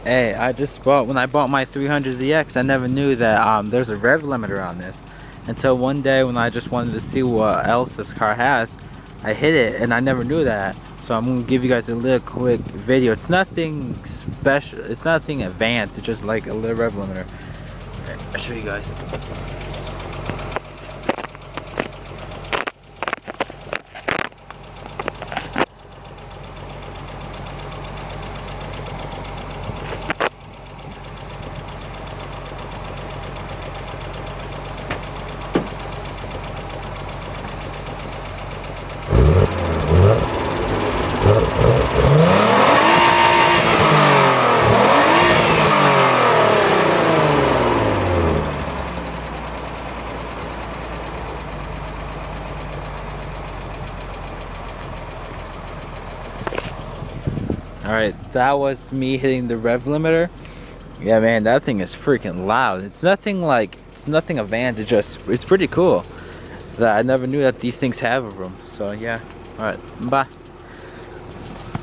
Hey, I just bought, when I bought my 300ZX, I never knew that there's a rev limiter on this. Until one day when I just wanted to see what else this car has, I hit it and I never knew that. So I'm gonna give you guys a little quick video. It's nothing special, it's nothing advanced, it's just like a little rev limiter. I'll show you guys. Alright, that was me hitting the rev limiter. Yeah, man, that thing is freaking loud. It's nothing advanced, it's pretty cool. That I never knew that these things have a room. So yeah, alright, bye.